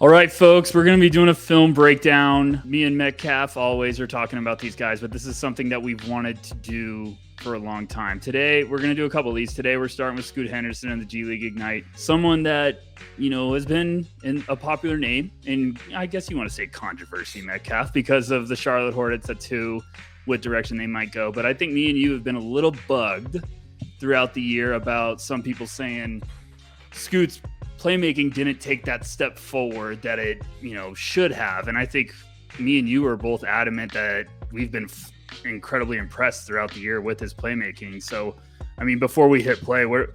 All right, folks, we're going to be doing a film breakdown. Me and Metcalf always are talking about these guys, but this is something that we've wanted to do for a long time. Today, we're going to do a couple of these. Today, we're starting with Scoot Henderson and the G League Ignite. Someone that, has been a popular name, and I guess you want to say controversy, Metcalf, because of the Charlotte Hornets at 2, what direction they might go. But I think me and you have been a little bugged throughout the year about some people saying Scoot's playmaking didn't take that step forward that it, should have. And I think me and you are both adamant that we've been incredibly impressed throughout the year with his playmaking. So, before we hit play, what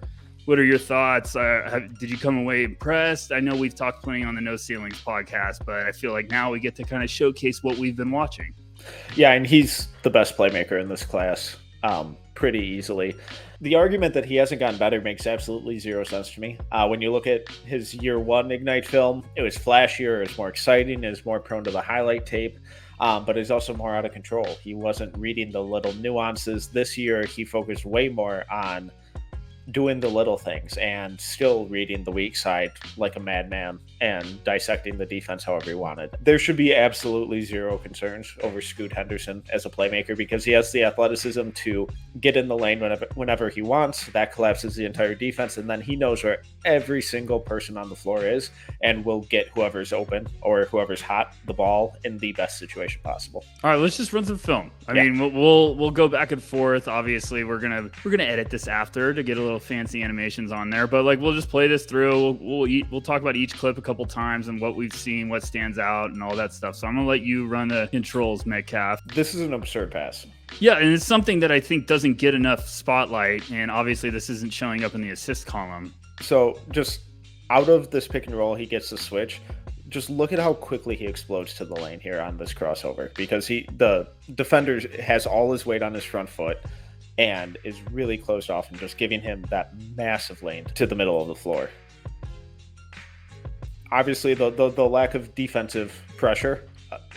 are your thoughts? Did you come away impressed? I know we've talked plenty on the No Ceilings podcast, but I feel like now we get to kind of showcase what we've been watching. Yeah, and he's the best playmaker in this class, pretty easily. The argument that he hasn't gotten better makes absolutely zero sense to me. When you look at his year one Ignite film, it was flashier, it was more exciting, it was more prone to the highlight tape, but it's also more out of control. He wasn't reading the little nuances. This year, he focused way more on doing the little things and still reading the weak side like a madman and dissecting the defense however he wanted. There should be absolutely zero concerns over Scoot Henderson as a playmaker because he has the athleticism to get in the lane whenever he wants. That collapses the entire defense, and then he knows where every single person on the floor is and will get whoever's open or whoever's hot the ball in the best situation possible. All right, let's just run some film. We'll go back and forth. Obviously, we're gonna edit this after to get a little fancy animations on there, but we'll just play this through. We'll talk about each clip a couple times and what we've seen, what stands out, and all that stuff. So I'm gonna let you run the controls, Metcalf. This is an absurd pass. Yeah, and it's something that I think doesn't get enough spotlight, and obviously this isn't showing up in the assist column. So just out of this pick and roll, he gets the switch. Just look at how quickly he explodes to the lane here on this crossover because the defender has all his weight on his front foot and is really closed off and just giving him that massive lane to the middle of the floor. Obviously, the lack of defensive pressure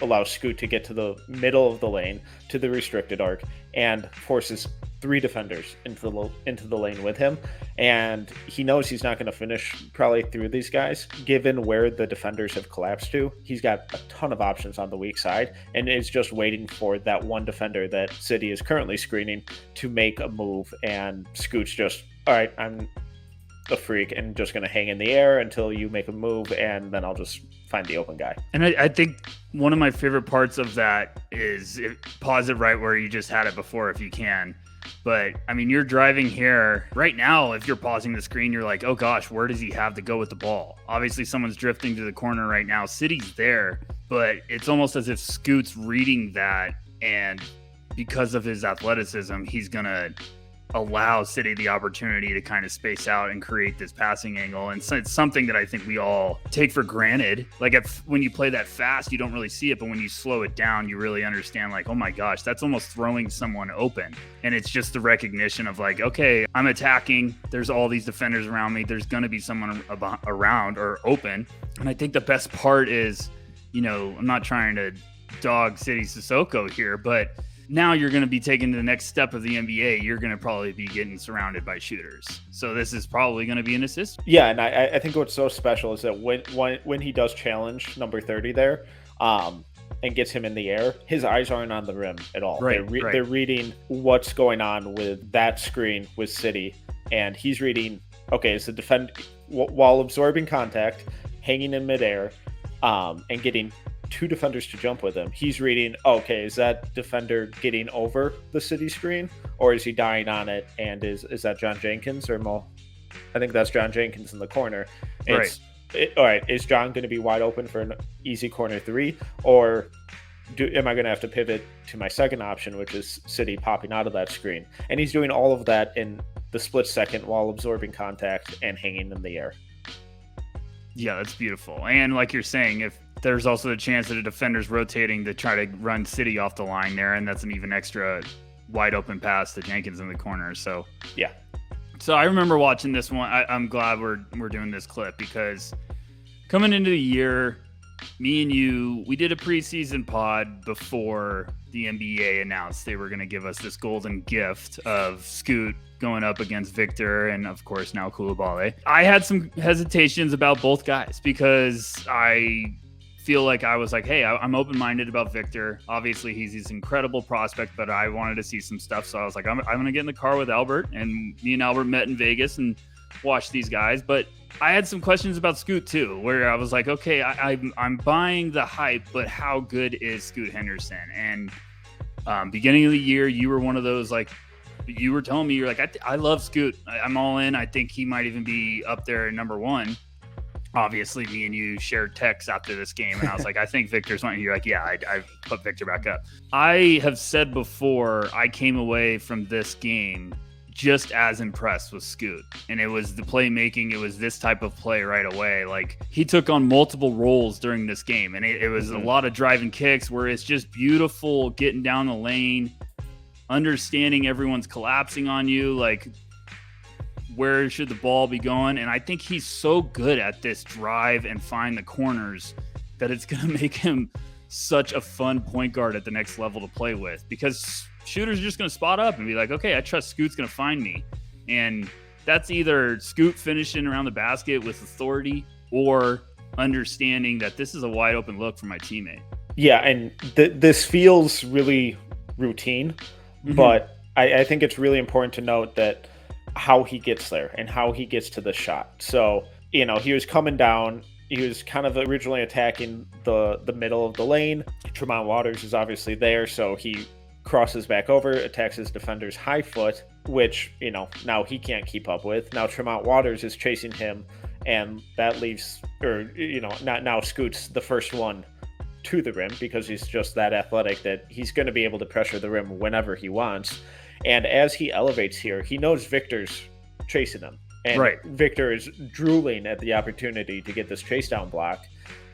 allows Scoot to get to the middle of the lane, to the restricted arc, and forces 3 defenders into the lane with him. And he knows he's not going to finish probably through these guys. Given where the defenders have collapsed to, he's got a ton of options on the weak side and is just waiting for that one defender that City is currently screening to make a move. And Scoot's just, all right, I'm a freak and just going to hang in the air until you make a move, and then I'll just find the open guy. And I think one of my favorite parts of that is pause it right where you just had it before if you can. But, you're driving here. Right now, if you're pausing the screen, you're like, oh gosh, where does he have to go with the ball? Obviously, someone's drifting to the corner right now. City's there, but it's almost as if Scoot's reading that, and because of his athleticism, he's going to allow City the opportunity to kind of space out and create this passing angle. And so it's something that I think we all take for granted. When you play that fast, you don't really see it, but when you slow it down, you really understand oh my gosh, that's almost throwing someone open. And it's just the recognition of okay, I'm attacking. There's all these defenders around me. There's going to be someone around or open. And I think the best part is, I'm not trying to dog City Sissoko here, but now you're going to be taken to the next step of the NBA. You're going to probably be getting surrounded by shooters. So this is probably going to be an assist. Yeah, and I think what's so special is that when he does challenge number 30 there and gets him in the air, his eyes aren't on the rim at all. Right, They're reading what's going on with that screen with City, and he's reading, okay, it's the while absorbing contact, hanging in midair, and getting 2 defenders to jump with him. He's reading, okay, is that defender getting over the City screen, or is he dying on it? And is that John Jenkins or Mo? I think that's John Jenkins in the corner. Right. All right, is John going to be wide open for an easy corner 3, or am I going to have to pivot to my second option, which is City popping out of that screen? And he's doing all of that in the split second while absorbing contact and hanging in the air. Yeah, that's beautiful. And like you're saying, if there's also the chance that a defender's rotating to try to run City off the line there, and that's an even extra wide open pass to Jenkins in the corner. So yeah. So I remember watching this one. I'm glad we're doing this clip because coming into the year, me and you, we did a preseason pod before the NBA announced they were going to give us this golden gift of Scoot going up against Victor and, of course, now Coulibaly. I had some hesitations about both guys because I feel like I was like, hey, I'm open-minded about Victor. Obviously, he's this incredible prospect, but I wanted to see some stuff. So I was like, I'm going to get in the car with Albert, and me and Albert met in Vegas and watched these guys. But I had some questions about Scoot too, where I was like, okay, I'm buying the hype, but how good is Scoot Henderson? And beginning of the year, you were one of those, like, you were telling me, you're like, I love Scoot. I'm all in. I think he might even be up there at number one. Obviously, me and you shared texts after this game, and I was like, I think Victor's one. You're like, yeah, I put Victor back up. I have said before, I came away from this game just as impressed with Scoot, and it was the playmaking. It was this type of play right away. Like, he took on multiple roles during this game, and it was a lot of driving kicks where it's just beautiful getting down the lane, understanding everyone's collapsing on you, like, where should the ball be going? And I think he's so good at this drive and find the corners that it's going to make him such a fun point guard at the next level to play with, because shooters are just going to spot up and be like, okay, I trust Scoot's going to find me. And that's either Scoot finishing around the basket with authority or understanding that this is a wide open look for my teammate. Yeah, and this feels really routine, but I think it's really important to note that how he gets there and how he gets to the shot. So, you know, he was coming down. He was kind of originally attacking the middle of the lane. Tremont Waters is obviously there, so he crosses back over, attacks his defender's high foot, which, you know, now he can't keep up with. Now Tremont Waters is chasing him, and that leaves, or, you know, now Scoot's the first one to the rim because he's just that athletic that he's going to be able to pressure the rim whenever he wants. And as he elevates here, he knows Victor's chasing him. And Victor is drooling at the opportunity to get this chase down block.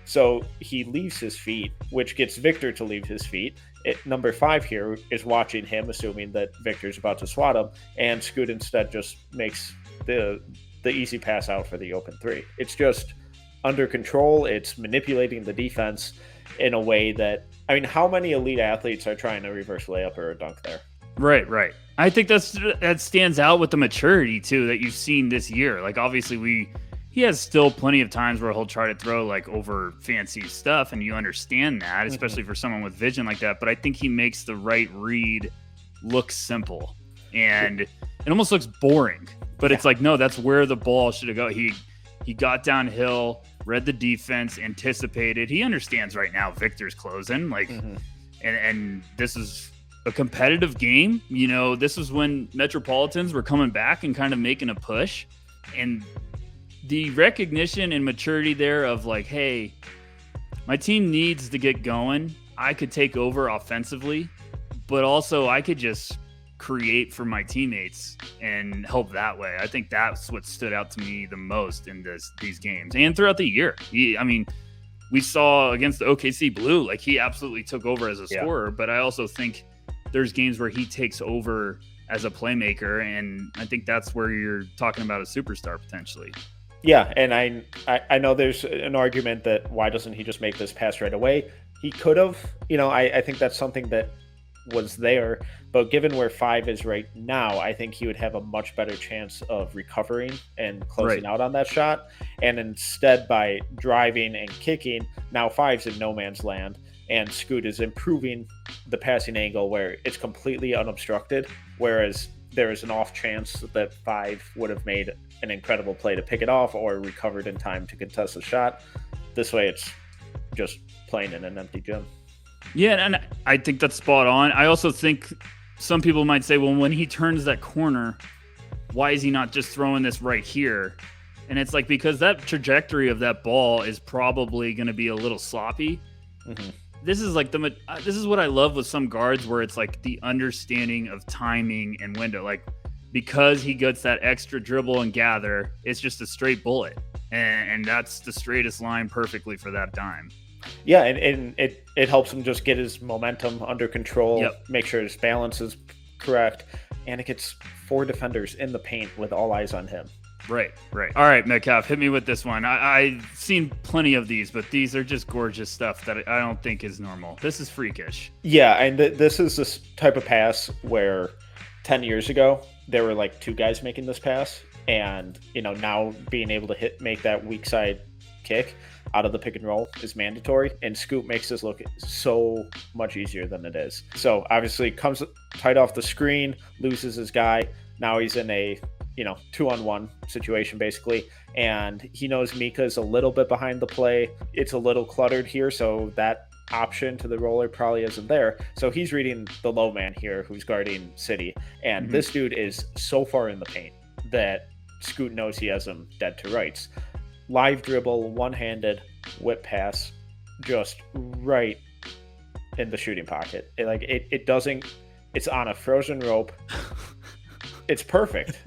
So he leaves his feet, which gets Victor to leave his feet. Number 5 here is watching him, assuming that Victor's about to swat him, and Scoot instead just makes the easy pass out for the open 3. It's just under control. It's manipulating the defense in a way that, I mean, how many elite athletes are trying to reverse layup or a dunk there? Right. I think that stands out with the maturity too that you've seen this year. Like, obviously he has still plenty of times where he'll try to throw like over fancy stuff, and you understand that, especially for someone with vision like that. But I think he makes the right read look simple, and it almost looks boring. But it's like, no, that's where the ball should have gone. He got downhill, read the defense, anticipated. He understands right now Victor's closing. Like, and this is a competitive game. You know, this was when Metropolitans were coming back and kind of making a push, and the recognition and maturity there of like, hey, my team needs to get going. I could take over offensively, but also I could just create for my teammates and help that way. I think that's what stood out to me the most in these games and throughout the year. We saw against the OKC Blue, like, he absolutely took over as a scorer, but I also think there's games where he takes over as a playmaker, and I think that's where you're talking about a superstar potentially. Yeah, and I know there's an argument that why doesn't he just make this pass right away? He could have. You know, I think that's something that was there, but given where 5 is right now, I think he would have a much better chance of recovering and closing out on that shot. And instead, by driving and kicking, now 5's in no man's land, and Scoot is improving the passing angle where it's completely unobstructed, whereas there is an off chance that 5 would have made an incredible play to pick it off or recovered in time to contest the shot. This way, it's just playing in an empty gym. Yeah, and I think that's spot on. I also think some people might say, well, when he turns that corner, why is he not just throwing this right here? And it's like, because that trajectory of that ball is probably going to be a little sloppy. This is like this is what I love with some guards, where it's like the understanding of timing and window. Like, because he gets that extra dribble and gather, it's just a straight bullet, and that's the straightest line perfectly for that dime. Yeah, and it helps him just get his momentum under control, make sure his balance is correct, and it gets 4 defenders in the paint with all eyes on him. Right. All right, Metcalf, hit me with this one. I've seen plenty of these, but these are just gorgeous stuff that I don't think is normal. This is freakish. Yeah, and this is this type of pass where 10 years ago, there were like 2 guys making this pass. And, now being able to make that weak side kick out of the pick and roll is mandatory. And Scoot makes this look so much easier than it is. So obviously comes tight off the screen, loses his guy. Now he's in a 2-on-1 situation basically, and he knows Mika's a little bit behind the play. It's a little cluttered here, so that option to the roller probably isn't there. So he's reading the low man here who's guarding City, and this dude is so far in the paint that Scoot knows he has him dead to rights. Live dribble, one-handed whip pass, just right in the shooting pocket. It doesn't. It's on a frozen rope. It's perfect.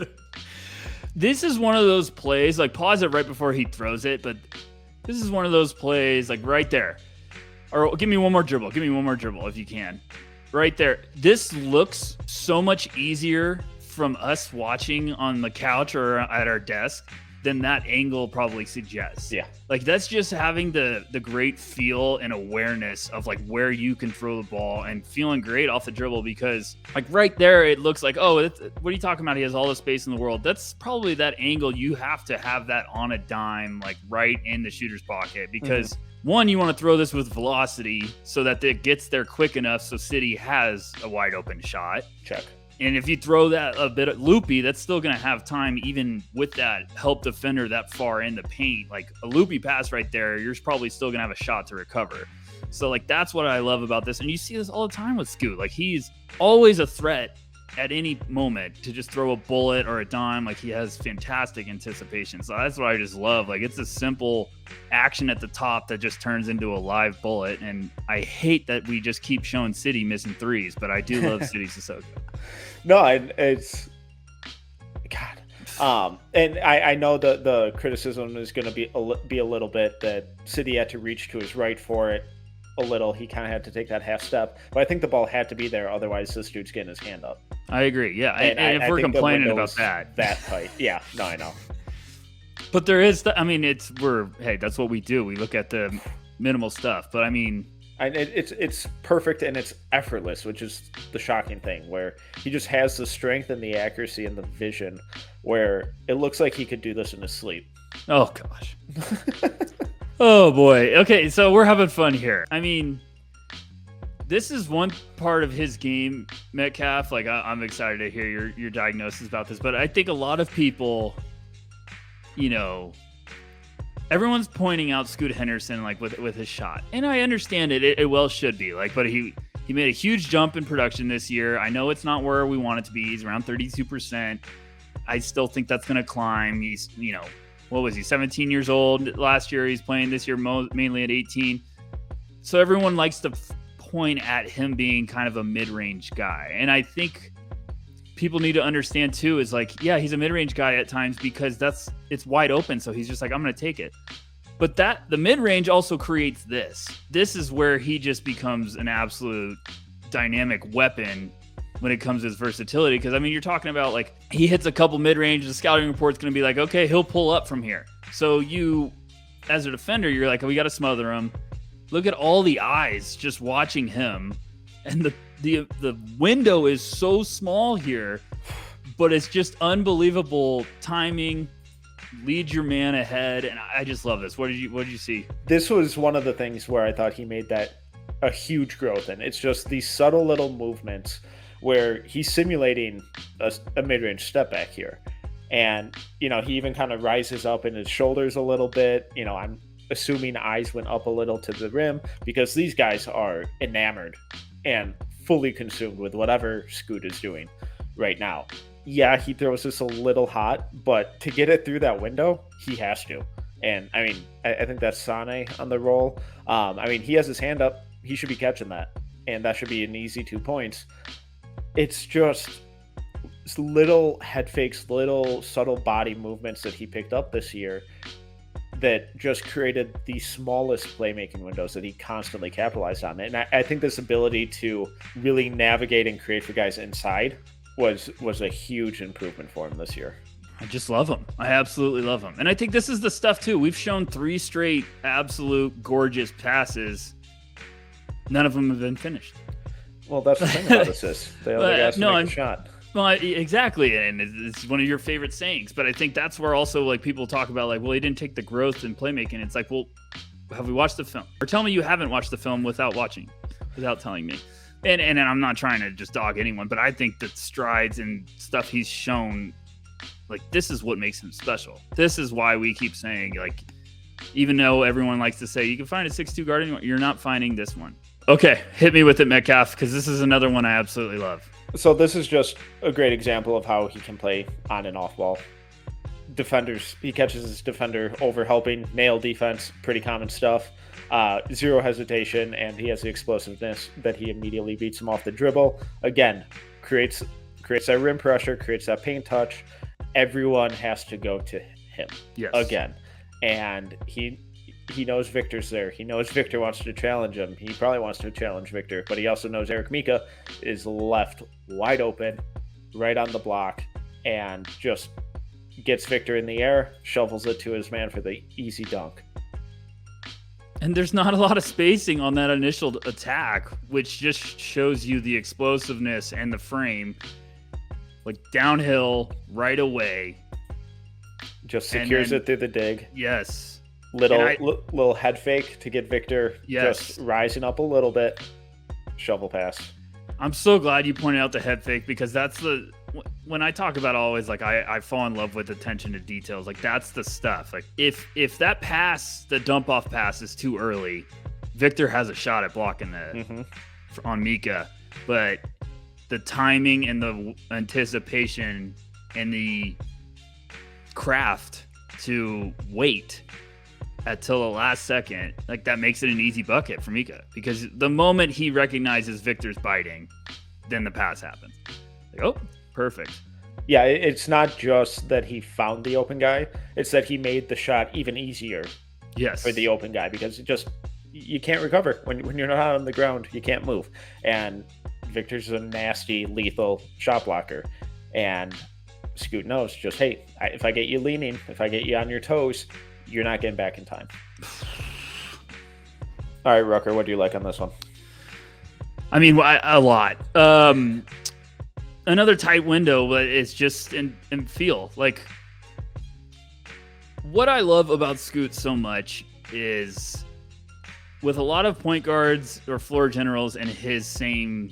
This is one of those plays, like pause it right before he throws it, but this is one of those plays, like right there. Or give me one more dribble if you can. Right there. This looks so much easier from us watching on the couch or at our desk than that angle probably suggests. Yeah. Like that's just having the great feel and awareness of like where you can throw the ball and feeling great off the dribble, because like right there, it looks like, oh, what are you talking about? He has all the space in the world. That's probably that angle. You have to have that on a dime, like right in the shooter's pocket, because one, you want to throw this with velocity so that it gets there quick enough so City has a wide open shot. Check. And if you throw that a bit loopy, that's still going to have time, even with that help defender that far in the paint. Like a loopy pass right there, you're probably still going to have a shot to recover. So like that's what I love about this. And you see this all the time with Scoot. Like he's always a threat at any moment to just throw a bullet or a dime. Like he has fantastic anticipation. So that's what I just love. Like it's a simple action at the top that just turns into a live bullet. And I hate that we just keep showing City missing threes, but I do love City Sissoko. No, it's God. And I know the criticism is going to be a little bit that City had to reach to his right for it a little. He kind of had to take that half step, but I think the ball had to be there. Otherwise, this dude's getting his hand up. I agree. Yeah, and if we're complaining about that tight, yeah, no, I know. But there is, that's what we do. We look at the minimal stuff, but I mean. It's perfect and it's effortless, which is the shocking thing, where he just has the strength and the accuracy and the vision where it looks like he could do this in his sleep. Oh, gosh. Oh, boy. Okay, so we're having fun here. I mean, this is one part of his game, Metcalf. Like, I'm excited to hear your diagnosis about this, but I think a lot of people, everyone's pointing out Scoot Henderson like with his shot, and I understand it well should be like, but he made a huge jump in production this year. I know it's not where we want it to be. He's around 32%. I still think that's going to climb. He's what was he, 17 years old last year? He's playing this year mainly at 18. So everyone likes to point at him being kind of a mid-range guy, and I think people need to understand too is like, yeah, he's a mid-range guy at times because it's wide open. So he's just like, I'm going to take it. But the mid-range also creates this. This is where he just becomes an absolute dynamic weapon when it comes to his versatility. Because, I mean, you're talking about like he hits a couple mid-range, the scouting report's going to be like, okay, he'll pull up from here. So you, as a defender, you're like, oh, we got to smother him. Look at all the eyes just watching him. And the window is so small here, but it's just unbelievable timing. Lead your man ahead, and I just love this. What did you see? This was one of the things where I thought he made that a huge growth in. It's just these subtle little movements where he's simulating a mid-range step back here, and he even kind of rises up in his shoulders a little bit. I'm assuming eyes went up a little to the rim because these guys are enamored and fully consumed with whatever Scoot is doing right now. Yeah, he throws this a little hot, but to get it through that window, he has to. And I mean, I think that's Sane on the roll. I mean, he has his hand up. He should be catching that. And that should be an easy 2 points. It's just little head fakes, little subtle body movements that he picked up this year that just created the smallest playmaking windows that he constantly capitalized on. And I think this ability to really navigate and create for guys inside was a huge improvement for him this year. I just love him. I absolutely love him. And I think this is the stuff too. We've shown 3 straight absolute gorgeous passes. None of them have been finished. Well, that's the thing about assists. They only got to make a shot. Well, exactly, and it's one of your favorite sayings. But I think that's where also like people talk about like, well, he didn't take the growth in playmaking. It's like, well, have we watched the film? Or tell me you haven't watched the film without telling me. And I'm not trying to just dog anyone, but I think that strides and stuff he's shown, like this is what makes him special. This is why we keep saying like, even though everyone likes to say you can find a 6'2" guard anymore, you're not finding this one. Okay, hit me with it, Metcalf, because this is another one I absolutely love. So this is just a great example of how he can play on and off ball. Defenders, he catches his defender over helping, nail defense, pretty common stuff. Zero hesitation, and he has the explosiveness that he immediately beats him off the dribble. Again, creates that rim pressure, creates that paint touch. Everyone has to go to him again. And he knows Victor's there. He knows Victor wants to challenge him. He probably wants to challenge Victor, but he also knows Eric Mika is left wide open, right on the block, and just gets Victor in the air, shovels it to his man for the easy dunk. And there's not a lot of spacing on that initial attack, which just shows you the explosiveness and the frame. Like downhill right away. Just secures it through the dig. Yes. Little head fake to get Victor just rising up a little bit. Shovel pass. I'm so glad you pointed out the head fake, because that's when I talk about always like I fall in love with attention to details. Like that's the stuff. Like if that pass, the dump off pass is too early, Victor has a shot at blocking on Mika. But the timing and the anticipation and the craft to wait until the last second, like that makes it an easy bucket for Mika, because the moment he recognizes Victor's biting, then the pass happens. Like, oh, perfect. Yeah, it's not just that he found the open guy, it's that he made the shot even easier for the open guy, because you can't recover. When you're not on the ground, you can't move. And Victor's a nasty, lethal shot blocker. And Scoot knows just, hey, if I get you leaning, if I get you on your toes, you're not getting back in time. All right, Rucker, what do you like on this one? I mean, a lot. Another tight window, but it's just in feel. Like, what I love about Scoot so much is with a lot of point guards or floor generals in his same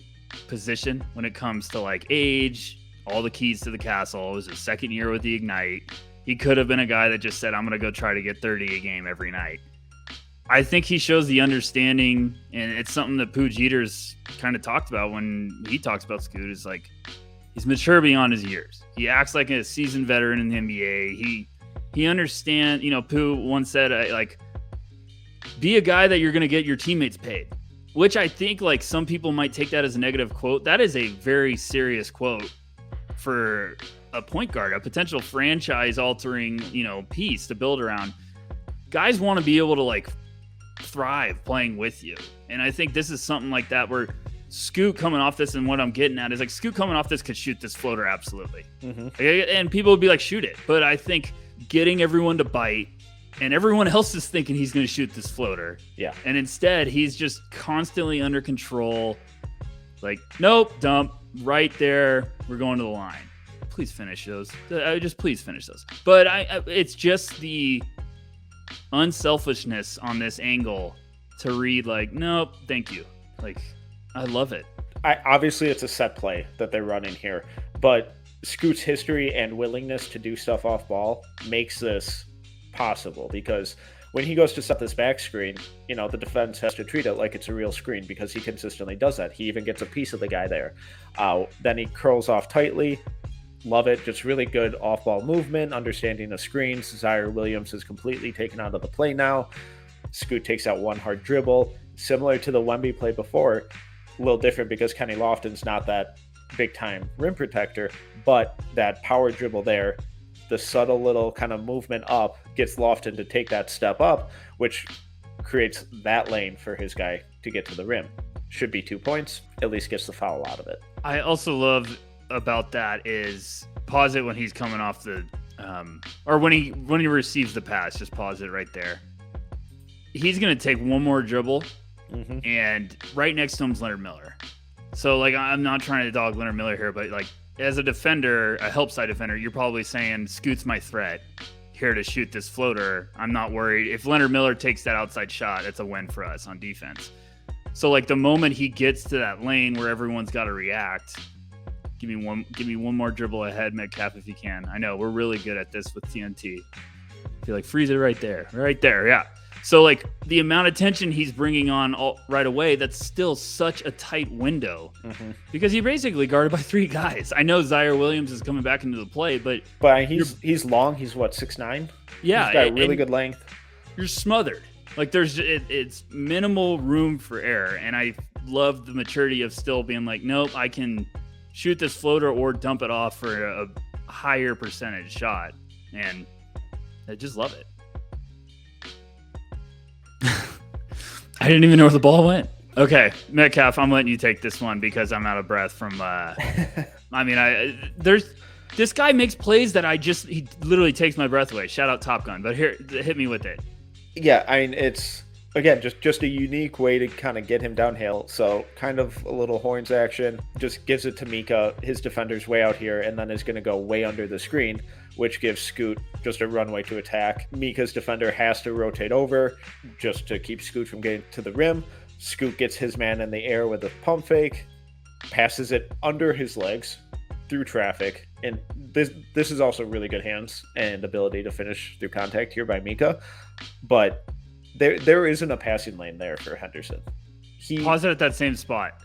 position when it comes to like age, all the keys to the castle. It was his second year with the Ignite. He could have been a guy that just said, I'm going to go try to get 30 a game every night. I think he shows the understanding, and it's something that Pooh Jeter's kind of talked about when he talks about Scoot, is like, he's mature beyond his years. He acts like a seasoned veteran in the NBA. He understands, Pooh once said, like, be a guy that you're going to get your teammates paid, which I think like some people might take that as a negative quote. That is a very serious quote for a point guard, a potential franchise altering, piece to build around. Guys want to be able to like thrive playing with you. And I think this is something like that where Scoot coming off this, and what I'm getting at is like Scoot coming off this could shoot this floater. Absolutely. And people would be like, shoot it. But I think getting everyone to bite, and everyone else is thinking he's going to shoot this floater. Yeah. And instead he's just constantly under control. Like, nope, dump right there. We're going to the line. Please finish those. Just please finish those. But it's just the unselfishness on this angle to read like, nope, thank you. Like, I love it. Obviously, it's a set play that they're running here, but Scoot's history and willingness to do stuff off ball makes this possible, because when he goes to set this back screen, the defense has to treat it like it's a real screen, because he consistently does that. He even gets a piece of the guy there. Then he curls off tightly. Love it. Just really good off-ball movement, understanding the screens. Zaire Williams is completely taken out of the play now. Scoot takes out one hard dribble. Similar to the Wemby play before, a little different because Kenny Lofton's not that big-time rim protector, but that power dribble there, the subtle little kind of movement up gets Lofton to take that step up, which creates that lane for his guy to get to the rim. Should be 2 points, at least gets the foul out of it. I also love about that is pause it when he's coming off the or when he receives the pass, just pause it right there. He's going to take one more dribble, and right next to him is Leonard Miller. So, like, I'm not trying to dog Leonard Miller here, but, like, as a defender, a help side defender, you're probably saying, Scoot's my threat here to shoot this floater. I'm not worried. If Leonard Miller takes that outside shot, it's a win for us on defense. So, like, the moment he gets to that lane where everyone's got to react, give me one more dribble ahead, Metcalf, if you can. I know we're really good at this with TNT. I feel like freeze it right there, yeah. So, like, the amount of tension he's bringing on right away, that's still such a tight window because he basically guarded by 3 guys. I know Zaire Williams is coming back into the play, but he's long. He's what, 6'9"? Yeah, he's got really good length. You're smothered. Like, it's minimal room for error, and I love the maturity of still being like, nope, I can shoot this floater or dump it off for a higher percentage shot, and I just love it. I didn't even know where the ball went. Okay, Metcalf, I'm letting you take this one because I'm out of breath from. This guy makes plays that he literally takes my breath away. Shout out Top Gun, but here, hit me with it. Yeah, I mean, it's again just a unique way to kind of get him downhill. So kind of a little horns action, just gives it to Mika. His defender's way out here, and then is going to go way under the screen, which gives Scoot just a runway to attack. Mika's defender has to rotate over just to keep Scoot from getting to the rim. Scoot gets his man in the air with a pump fake, passes it under his legs through traffic. And this is also really good hands and ability to finish through contact here by Mika. But there isn't a passing lane there for Henderson. Pause it at that same spot.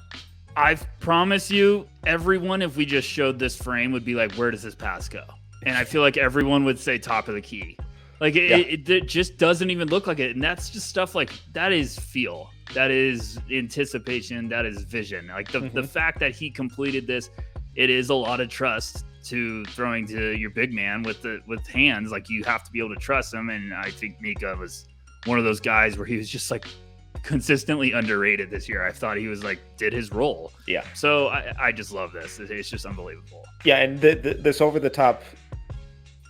I promise you, everyone, if we just showed this frame, would be like, where does this pass go? And I feel like everyone would say top of the key. Like, it just doesn't even look like it. And that's just stuff like, that is feel. That is anticipation. That is vision. Like, the fact that he completed this, it is a lot of trust to throwing to your big man with hands. Like, you have to be able to trust him. And I think Mika was one of those guys where he was just, like, consistently underrated this year. I thought he was, like, did his role. Yeah. So I just love this. It's just unbelievable. Yeah, and this over-the-top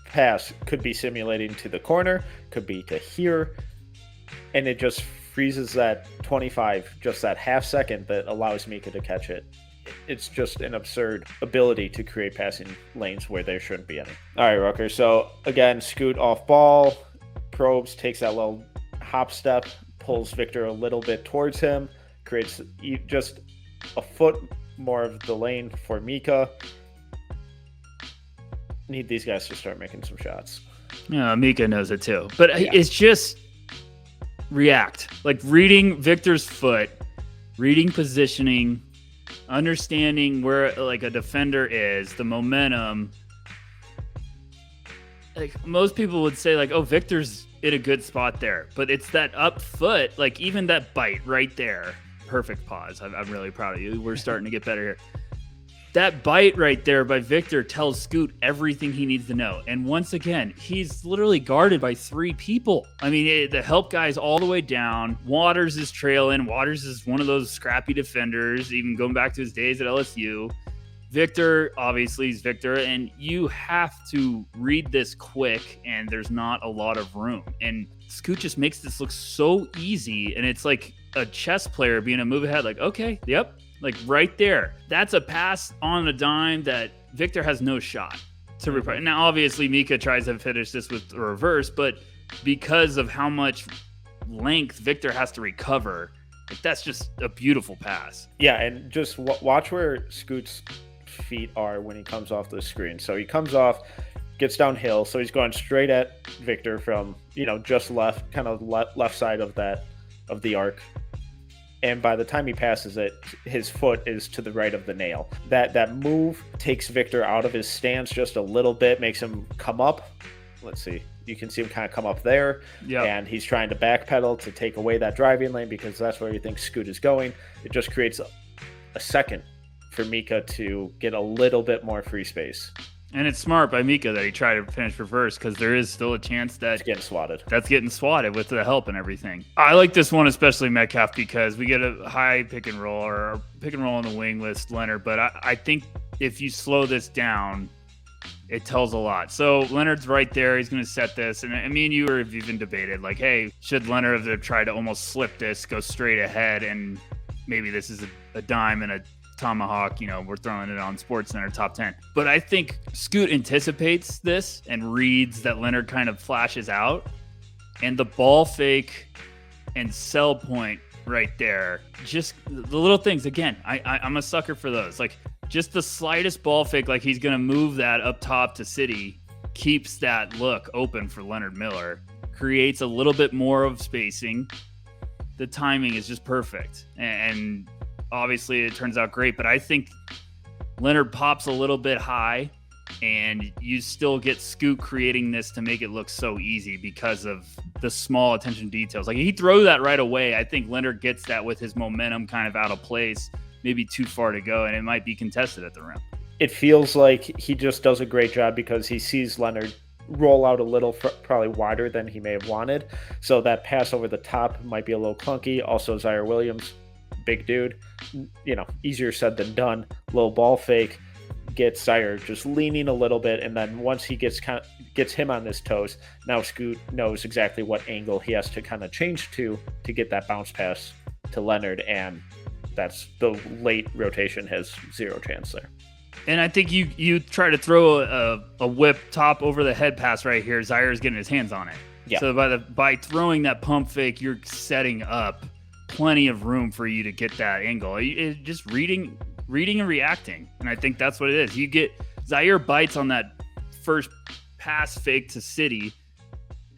pass could be simulating to the corner, could be to here, and it just freezes that 25, just that half second that allows Mika to catch it. It's just an absurd ability to create passing lanes where there shouldn't be any. All right, Rucker. So, again, Scoot off ball, probes, takes that little hop step, pulls Victor a little bit towards him, creates just a foot more of the lane for Mika. Need these guys to start making some shots. Yeah, Mika knows it too. But it's just react. Like, reading Victor's foot, reading positioning, understanding where, like, a defender is, the momentum. Like, most people would say, like, oh, Victor's in a good spot there. But it's that up foot, like, even that bite right there. Perfect pause. I'm really proud of you. We're starting to get better here. That bite right there by Victor tells Scoot everything he needs to know. And once again, he's literally guarded by 3 people. I mean, the help guy's all the way down. Waters is trailing. Waters is one of those scrappy defenders, even going back to his days at LSU. Victor, obviously, is Victor. And you have to read this quick, and there's not a lot of room. And Scoot just makes this look so easy. And it's like a chess player being a move ahead, like, okay, yep. Like, right there. That's a pass on a dime that Victor has no shot to replace. Now, obviously, Mika tries to finish this with a reverse, but because of how much length Victor has to recover, like, that's just a beautiful pass. Yeah, and just watch where Scoot's feet are when he comes off the screen. So he comes off, gets downhill, so he's going straight at Victor from, just left, kind of left side of the arc. And by the time he passes it, his foot is to the right of the nail. That move takes Victor out of his stance just a little bit, makes him come up. Let's see. You can see him kind of come up there. Yep. And he's trying to backpedal to take away that driving lane because that's where he thinks Scoot is going. It just creates a second for Mika to get a little bit more free space. And it's smart by Mika that he tried to finish reverse because there is still a chance that it's getting swatted. That's getting swatted with the help and everything. I like this one, especially Metcalf, because we get a high pick and roll or pick and roll on the wing with Leonard. But I think if you slow this down, it tells a lot. So Leonard's right there. He's going to set this. And me and you have even debated, like, hey, should Leonard have tried to almost slip this, go straight ahead, and maybe this is a dime and a tomahawk, we're throwing it on SportsCenter top 10. But I think Scoot anticipates this and reads that Leonard kind of flashes out. And the ball fake and sell point right there, just the little things. Again, I'm a sucker for those. Like, just the slightest ball fake, like he's going to move that up top to City, keeps that look open for Leonard Miller, creates a little bit more of spacing. The timing is just perfect. And obviously it turns out great, but I think Leonard pops a little bit high, and you still get Scoot creating this to make it look so easy because of the small attention details. Like, he throws that right away. I think Leonard gets that with his momentum kind of out of place, maybe too far to go, and it might be contested at the rim. It feels like he just does a great job because he sees Leonard roll out a little, probably wider than he may have wanted. So that pass over the top might be a little clunky. Also, Zaire Williams, big dude, easier said than done. Little ball fake, gets Zaire just leaning a little bit, and then once he gets him on his toes, now Scoot knows exactly what angle he has to kind of change to get that bounce pass to Leonard, and that's the late rotation has zero chance there. And I think you try to throw a whip top over the head pass right here. Zaire's getting his hands on it. Yeah. So by throwing that pump fake, you're setting up plenty of room for you to get that angle. It's just reading and reacting. And I think that's what it is. You get Zaire bites on that first pass fake to City,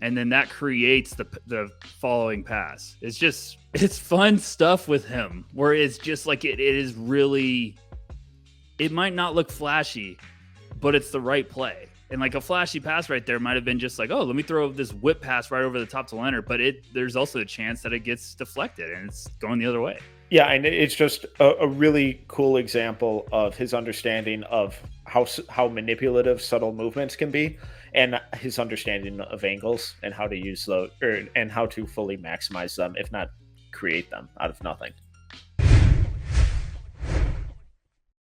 and then that creates the following pass. It's fun stuff with him, where it's just like it is really, it might not look flashy, but it's the right play. And like a flashy pass right there might have been just like, oh, let me throw this whip pass right over the top to Leonard, but there's also a chance that it gets deflected and it's going the other way. Yeah, and it's just a really cool example of his understanding of how manipulative subtle movements can be, and his understanding of angles and how to use those, and how to fully maximize them, if not create them out of nothing.